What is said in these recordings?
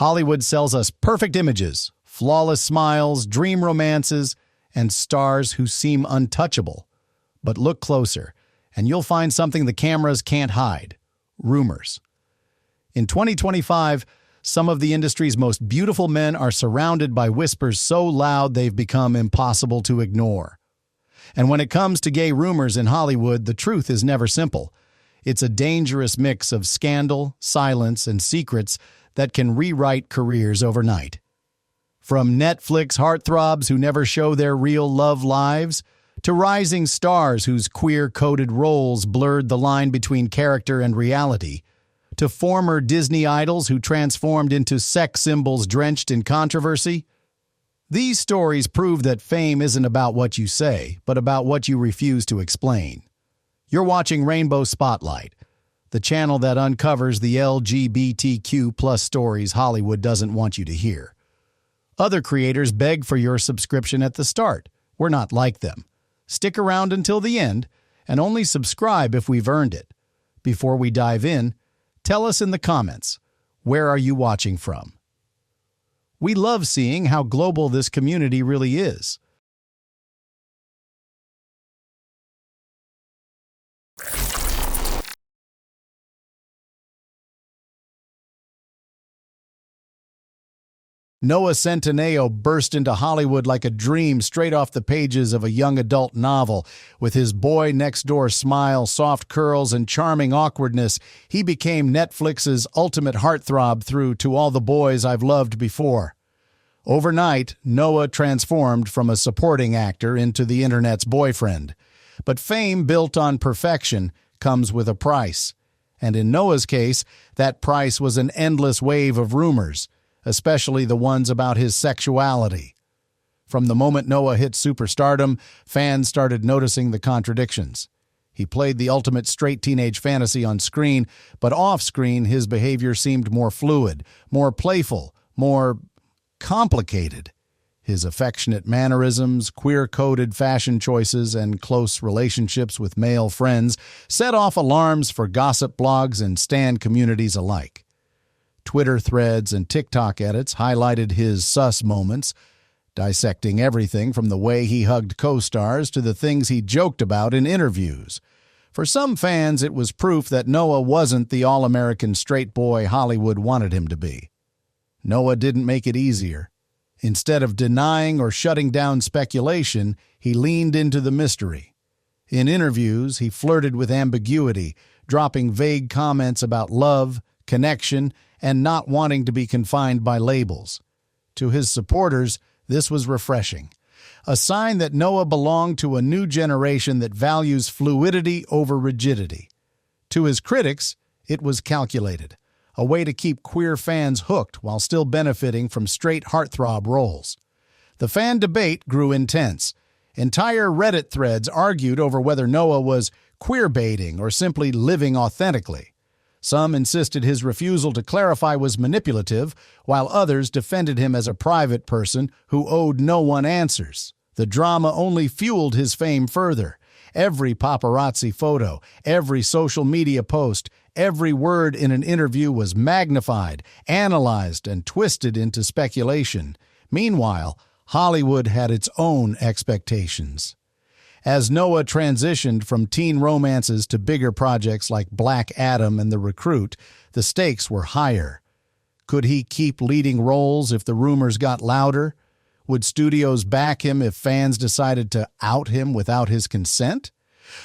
Hollywood sells us perfect images, flawless smiles, dream romances, and stars who seem untouchable. But look closer, and you'll find something the cameras can't hide: rumors. In 2025, some of the industry's most beautiful men are surrounded by whispers so loud they've become impossible to ignore. And when it comes to gay rumors in Hollywood, the truth is never simple. It's a dangerous mix of scandal, silence, and secrets that can rewrite careers overnight. From Netflix heartthrobs who never show their real love lives, to rising stars whose queer-coded roles blurred the line between character and reality, to former Disney idols who transformed into sex symbols drenched in controversy. These stories prove that fame isn't about what you say, but about what you refuse to explain. You're watching Rainbow Spotlight, the channel that uncovers the LGBTQ+ stories Hollywood doesn't want you to hear. Other creators beg for your subscription at the start. We're not like them. Stick around until the end, and only subscribe if we've earned it. Before we dive in, tell us in the comments, where are you watching from? We love seeing how global this community really is. Noah Centineo burst into Hollywood like a dream straight off the pages of a young adult novel. With his boy-next-door smile, soft curls, and charming awkwardness, he became Netflix's ultimate heartthrob through To All the Boys I've Loved Before. Overnight, Noah transformed from a supporting actor into the internet's boyfriend. But fame built on perfection comes with a price. And in Noah's case, that price was an endless wave of rumors, especially the ones about his sexuality. From the moment Noah hit superstardom, fans started noticing the contradictions. He played the ultimate straight teenage fantasy on screen, but off-screen his behavior seemed more fluid, more playful, more complicated. His affectionate mannerisms, queer-coded fashion choices, and close relationships with male friends set off alarms for gossip blogs and stan communities alike. Twitter threads and TikTok edits highlighted his sus moments, dissecting everything from the way he hugged co-stars to the things he joked about in interviews. For some fans, it was proof that Noah wasn't the all-American straight boy Hollywood wanted him to be. Noah didn't make it easier. Instead of denying or shutting down speculation, he leaned into the mystery. In interviews, he flirted with ambiguity, dropping vague comments about love, connection, and not wanting to be confined by labels. To his supporters, this was refreshing, a sign that Noah belonged to a new generation that values fluidity over rigidity. To his critics, it was calculated, a way to keep queer fans hooked while still benefiting from straight heartthrob roles. The fan debate grew intense. Entire Reddit threads argued over whether Noah was queerbaiting or simply living authentically. Some insisted his refusal to clarify was manipulative, while others defended him as a private person who owed no one answers. The drama only fueled his fame further. Every paparazzi photo, every social media post, every word in an interview was magnified, analyzed, and twisted into speculation. Meanwhile, Hollywood had its own expectations. As Noah transitioned from teen romances to bigger projects like Black Adam and The Recruit, the stakes were higher. Could he keep leading roles if the rumors got louder? Would studios back him if fans decided to out him without his consent?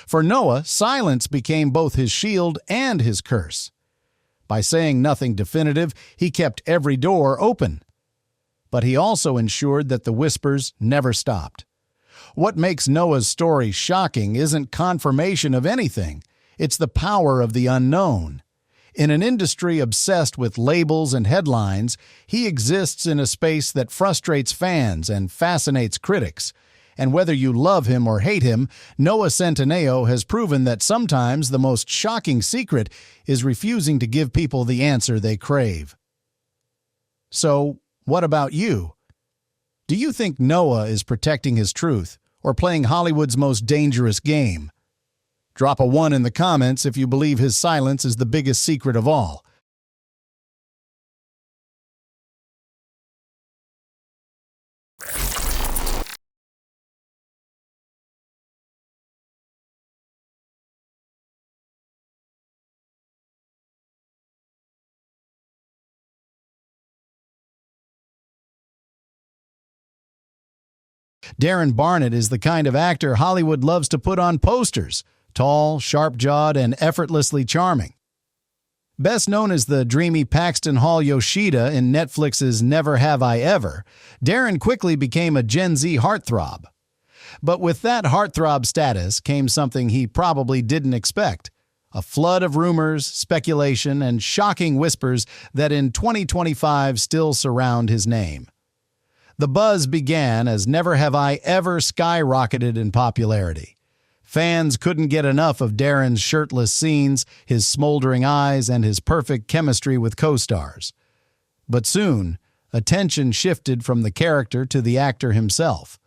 For Noah, silence became both his shield and his curse. By saying nothing definitive, he kept every door open. But he also ensured that the whispers never stopped. What makes Noah's story shocking isn't confirmation of anything. It's the power of the unknown. In an industry obsessed with labels and headlines, he exists in a space that frustrates fans and fascinates critics. And whether you love him or hate him, Noah Centineo has proven that sometimes the most shocking secret is refusing to give people the answer they crave. So, what about you? Do you think Noah is protecting his truth or playing Hollywood's most dangerous game? Drop a 1 in the comments if you believe his silence is the biggest secret of all. Darren Barnet is the kind of actor Hollywood loves to put on posters, tall, sharp-jawed, and effortlessly charming. Best known as the dreamy Paxton Hall Yoshida in Netflix's Never Have I Ever, Darren quickly became a Gen Z heartthrob. But with that heartthrob status came something he probably didn't expect: a flood of rumors, speculation, and shocking whispers that in 2025 still surround his name. The buzz began as Never Have I Ever skyrocketed in popularity. Fans couldn't get enough of Darren's shirtless scenes, his smoldering eyes, and his perfect chemistry with co-stars. But soon, attention shifted from the character to the actor himself.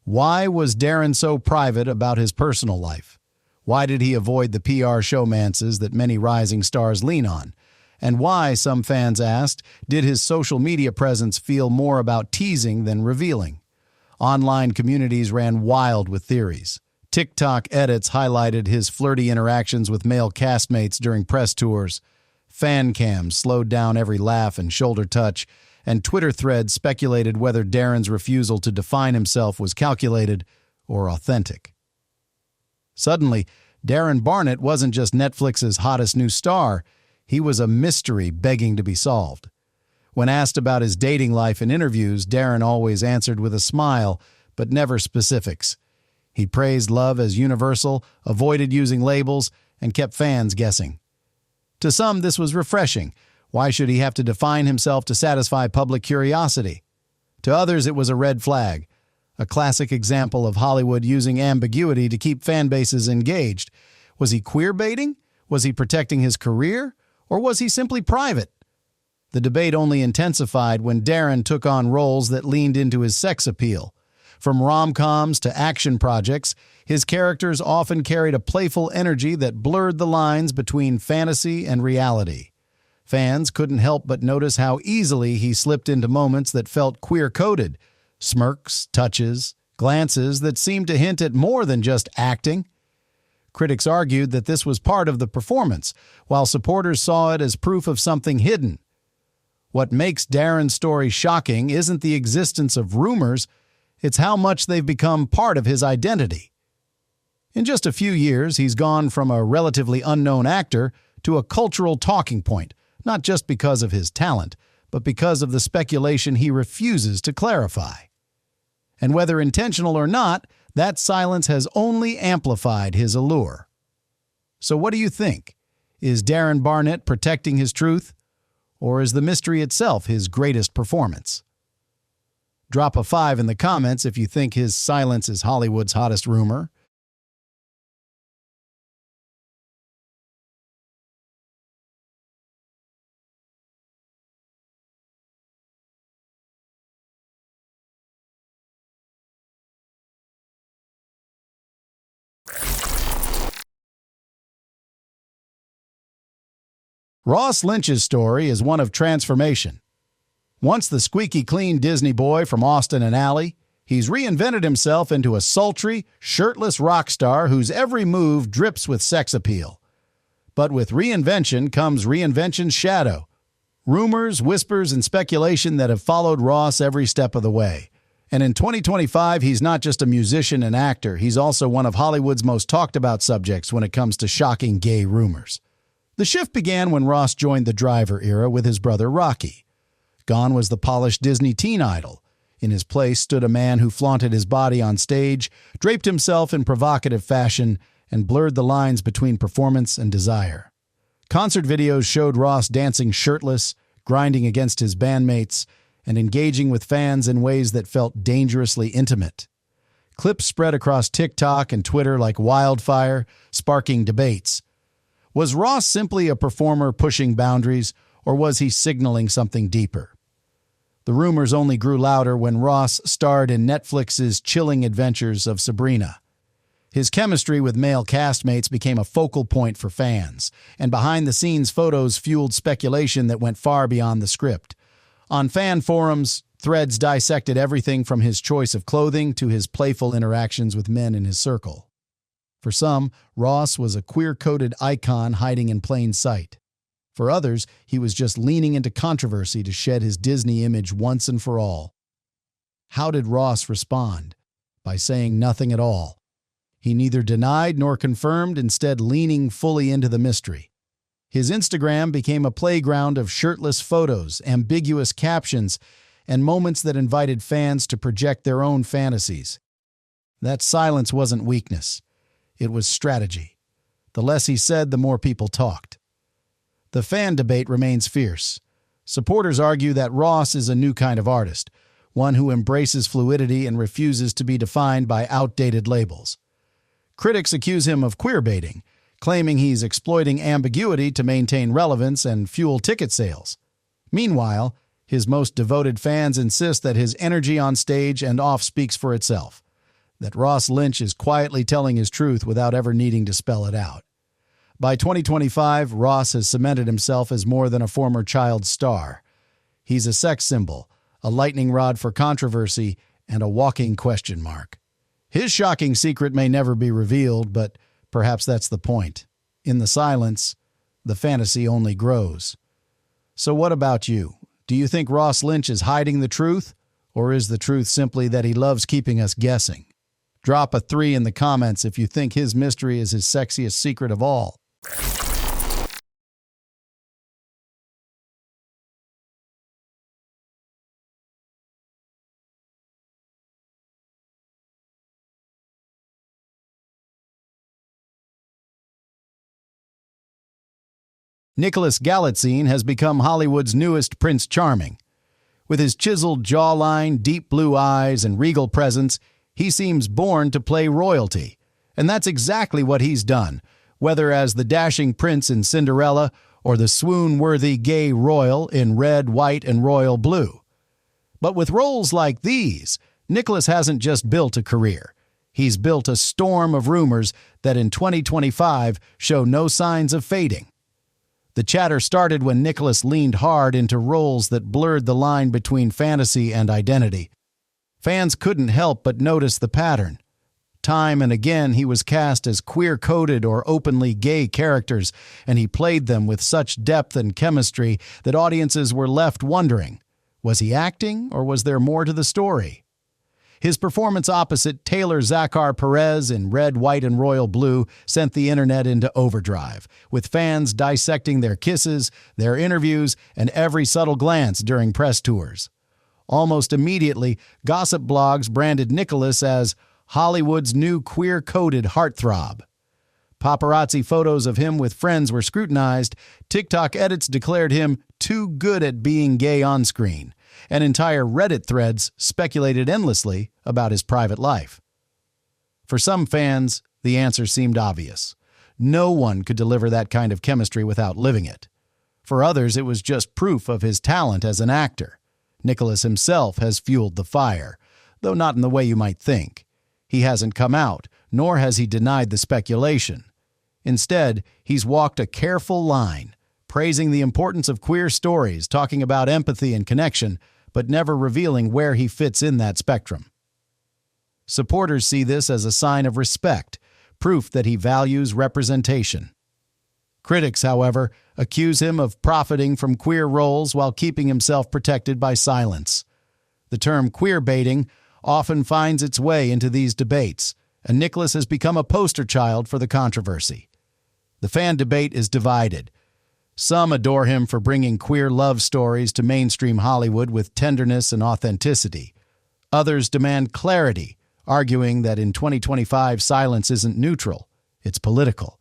Why was Darren so private about his personal life? Why did he avoid the PR showmances that many rising stars lean on? And why, some fans asked, did his social media presence feel more about teasing than revealing? Online communities ran wild with theories. TikTok edits highlighted his flirty interactions with male castmates during press tours. Fan cams slowed down every laugh and shoulder touch, and Twitter threads speculated whether Darren's refusal to define himself was calculated or authentic. Suddenly, Darren Barnet wasn't just Netflix's hottest new star. He was a mystery begging to be solved. When asked about his dating life in interviews, Darren always answered with a smile, but never specifics. He praised love as universal, avoided using labels, and kept fans guessing. To some, this was refreshing. Why should he have to define himself to satisfy public curiosity? To others, it was a red flag, a classic example of Hollywood using ambiguity to keep fan bases engaged. Was he queer-baiting? Was he protecting his career? Or was he simply private? The debate only intensified when Darren took on roles that leaned into his sex appeal. From rom-coms to action projects, his characters often carried a playful energy that blurred the lines between fantasy and reality. Fans couldn't help but notice how easily he slipped into moments that felt queer-coded: smirks, touches, glances that seemed to hint at more than just acting. Critics argued that this was part of the performance, while supporters saw it as proof of something hidden. What makes Darren's story shocking isn't the existence of rumors, it's how much they've become part of his identity. In just a few years, he's gone from a relatively unknown actor to a cultural talking point, not just because of his talent, but because of the speculation he refuses to clarify. And whether intentional or not, that silence has only amplified his allure. So what do you think? Is Darren Barnet protecting his truth? Or is the mystery itself his greatest performance? Drop a 5 in the comments if you think his silence is Hollywood's hottest rumor. Ross Lynch's story is one of transformation. Once the squeaky clean Disney boy from Austin and Ally, he's reinvented himself into a sultry, shirtless rock star whose every move drips with sex appeal. But with reinvention comes reinvention's shadow. Rumors, whispers, and speculation that have followed Ross every step of the way. And in 2025, he's not just a musician and actor, he's also one of Hollywood's most talked about subjects when it comes to shocking gay rumors. The shift began when Ross joined the Driver era with his brother Rocky. Gone was the polished Disney teen idol. In his place stood a man who flaunted his body on stage, draped himself in provocative fashion, and blurred the lines between performance and desire. Concert videos showed Ross dancing shirtless, grinding against his bandmates, and engaging with fans in ways that felt dangerously intimate. Clips spread across TikTok and Twitter like wildfire, sparking debates. Was Ross simply a performer pushing boundaries, or was he signaling something deeper? The rumors only grew louder when Ross starred in Netflix's Chilling Adventures of Sabrina. His chemistry with male castmates became a focal point for fans, and behind-the-scenes photos fueled speculation that went far beyond the script. On fan forums, threads dissected everything from his choice of clothing to his playful interactions with men in his circle. For some, Ross was a queer-coded icon hiding in plain sight. For others, he was just leaning into controversy to shed his Disney image once and for all. How did Ross respond? by saying nothing at all. He neither denied nor confirmed, instead leaning fully into the mystery. His Instagram became a playground of shirtless photos, ambiguous captions, and moments that invited fans to project their own fantasies. That silence wasn't weakness. It was strategy. The less he said, the more people talked. The fan debate remains fierce. Supporters argue that Ross is a new kind of artist, one who embraces fluidity and refuses to be defined by outdated labels. Critics accuse him of queerbaiting, claiming he's exploiting ambiguity to maintain relevance and fuel ticket sales. Meanwhile, his most devoted fans insist that his energy on stage and off speaks for itself, that Ross Lynch is quietly telling his truth without ever needing to spell it out. By 2025, Ross has cemented himself as more than a former child star. He's a sex symbol, a lightning rod for controversy, and a walking question mark. His shocking secret may never be revealed, but perhaps that's the point. In the silence, the fantasy only grows. So what about you? Do you think Ross Lynch is hiding the truth? Or is the truth simply that he loves keeping us guessing? Drop a 3 in the comments if you think his mystery is his sexiest secret of all. Nicholas Galitzine has become Hollywood's newest Prince Charming. With his chiseled jawline, deep blue eyes, and regal presence, he seems born to play royalty. And that's exactly what he's done, whether as the dashing prince in Cinderella or the swoon-worthy gay royal in red, white, and royal blue. But with roles like these, Nicholas hasn't just built a career. He's built a storm of rumors that in 2025 show no signs of fading. The chatter started when Nicholas leaned hard into roles that blurred the line between fantasy and identity. Fans couldn't help but notice the pattern. Time and again, he was cast as queer-coded or openly gay characters, and he played them with such depth and chemistry that audiences were left wondering, was he acting or was there more to the story? His performance opposite Taylor Zachar Perez in red, white, and royal blue sent the internet into overdrive, with fans dissecting their kisses, their interviews, and every subtle glance during press tours. Almost immediately, gossip blogs branded Nicholas as Hollywood's new queer-coded heartthrob. Paparazzi photos of him with friends were scrutinized, TikTok edits declared him too good at being gay on screen, and entire Reddit threads speculated endlessly about his private life. For some fans, the answer seemed obvious. No one could deliver that kind of chemistry without living it. For others, it was just proof of his talent as an actor. Nicholas himself has fueled the fire, though not in the way you might think. He hasn't come out, nor has he denied the speculation. Instead, he's walked a careful line, praising the importance of queer stories, talking about empathy and connection, but never revealing where he fits in that spectrum. Supporters see this as a sign of respect, proof that he values representation. Critics, however, accuse him of profiting from queer roles while keeping himself protected by silence. The term queerbaiting often finds its way into these debates, and Nicholas has become a poster child for the controversy. The fan debate is divided. Some adore him for bringing queer love stories to mainstream Hollywood with tenderness and authenticity. Others demand clarity, arguing that in 2025 silence isn't neutral, it's political.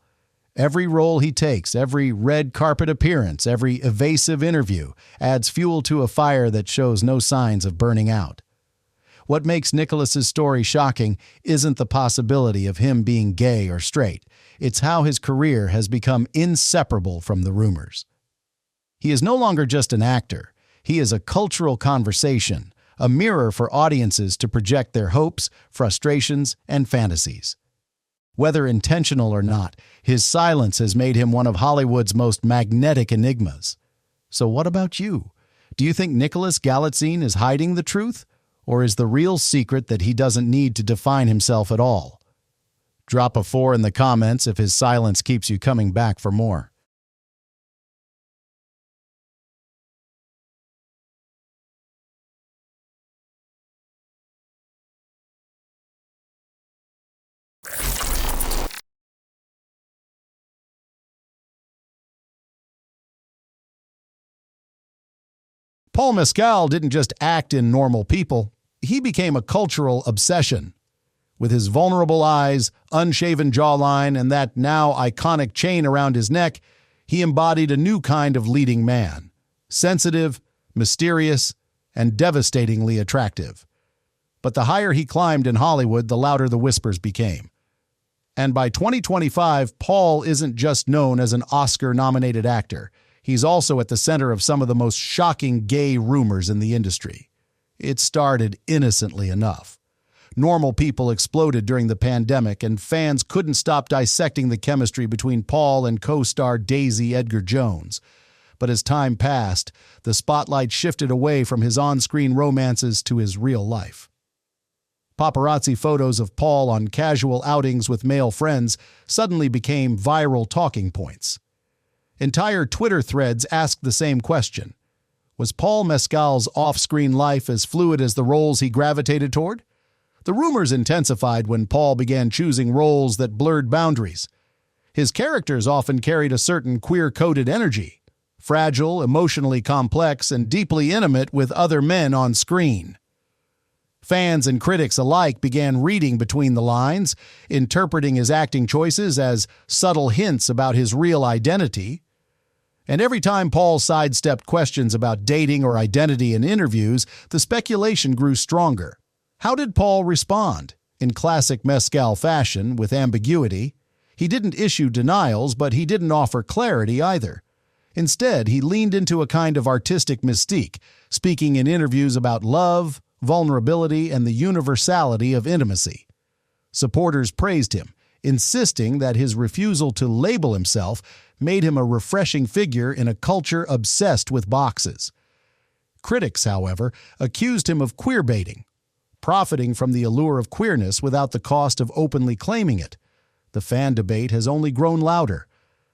Every role he takes, every red carpet appearance, every evasive interview adds fuel to a fire that shows no signs of burning out. What makes Nicholas's story shocking isn't the possibility of him being gay or straight. It's how his career has become inseparable from the rumors. He is no longer just an actor. He is a cultural conversation, a mirror for audiences to project their hopes, frustrations, and fantasies. Whether intentional or not, his silence has made him one of Hollywood's most magnetic enigmas. So what about you? Do you think Nicholas Galitzine is hiding the truth? Or is the real secret that he doesn't need to define himself at all? Drop a 4 in the comments if his silence keeps you coming back for more. Paul Mescal didn't just act in Normal People. He became a cultural obsession. With his vulnerable eyes, unshaven jawline, and that now iconic chain around his neck, he embodied a new kind of leading man. Sensitive, mysterious, and devastatingly attractive. But the higher he climbed in Hollywood, the louder the whispers became. And by 2025, Paul isn't just known as an Oscar-nominated actor. He's also at the center of some of the most shocking gay rumors in the industry. It started innocently enough. Normal People exploded during the pandemic, and fans couldn't stop dissecting the chemistry between Paul and co-star Daisy Edgar Jones. But as time passed, the spotlight shifted away from his on-screen romances to his real life. Paparazzi photos of Paul on casual outings with male friends suddenly became viral talking points. Entire Twitter threads asked the same question. Was Paul Mescal's off-screen life as fluid as the roles he gravitated toward? The rumors intensified when Paul began choosing roles that blurred boundaries. His characters often carried a certain queer-coded energy, fragile, emotionally complex, and deeply intimate with other men on screen. Fans and critics alike began reading between the lines, interpreting his acting choices as subtle hints about his real identity. And every time Paul sidestepped questions about dating or identity in interviews, the speculation grew stronger. How did Paul respond? In classic Mescal fashion, with ambiguity. He didn't issue denials, but he didn't offer clarity either. Instead, he leaned into a kind of artistic mystique, speaking in interviews about love, vulnerability, and the universality of intimacy. Supporters praised him, insisting that his refusal to label himself made him a refreshing figure in a culture obsessed with boxes. Critics, however, accused him of queerbaiting, profiting from the allure of queerness without the cost of openly claiming it. The fan debate has only grown louder.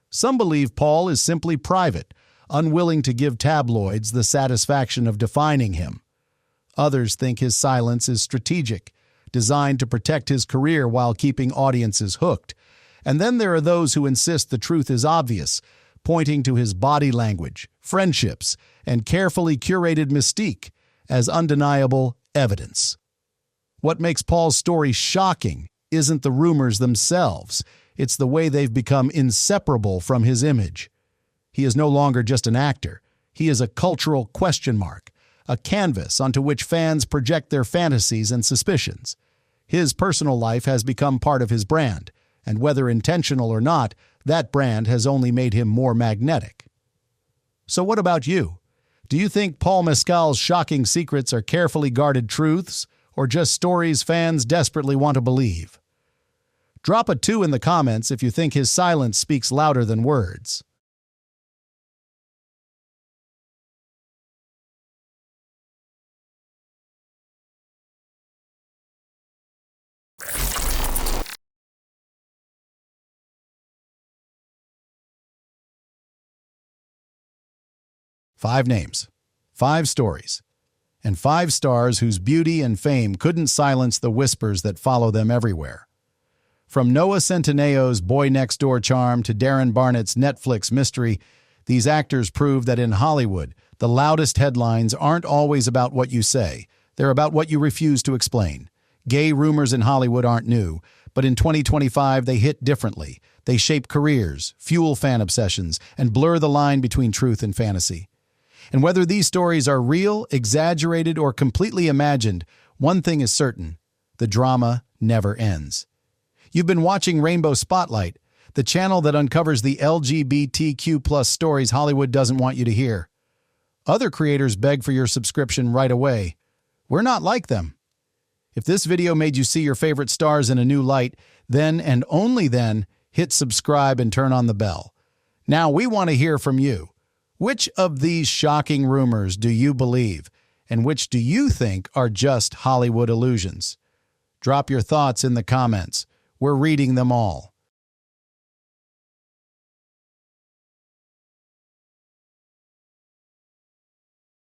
Some believe Paul is simply private, unwilling to give tabloids the satisfaction of defining him. Others think his silence is strategic, designed to protect his career while keeping audiences hooked. And then there are those who insist the truth is obvious, pointing to his body language, friendships, and carefully curated mystique as undeniable evidence. What makes Paul's story shocking isn't the rumors themselves. It's the way they've become inseparable from his image. He is no longer just an actor. He is a cultural question mark, a canvas onto which fans project their fantasies and suspicions. His personal life has become part of his brand, and whether intentional or not, that brand has only made him more magnetic. So what about you? Do you think Paul Mescal's shocking secrets are carefully guarded truths, or just stories fans desperately want to believe? Drop a 2 in the comments if you think his silence speaks louder than words. Five names, 5 stories, and 5 stars whose beauty and fame couldn't silence the whispers that follow them everywhere. From Noah Centineo's Boy Next Door charm to Darren Barnet's Netflix mystery, these actors prove that in Hollywood, the loudest headlines aren't always about what you say. They're about what you refuse to explain. Gay rumors in Hollywood aren't new, but in 2025 they hit differently. They shape careers, fuel fan obsessions, and blur the line between truth and fantasy. And whether these stories are real, exaggerated, or completely imagined, one thing is certain: the drama never ends. You've been watching Rainbow Spotlight, the channel that uncovers the LGBTQ+ stories Hollywood doesn't want you to hear. Other creators beg for your subscription right away. We're not like them. If this video made you see your favorite stars in a new light, then and only then, hit subscribe and turn on the bell. Now we want to hear from you. Which of these shocking rumors do you believe, and which do you think are just Hollywood illusions? Drop your thoughts in the comments. We're reading them all.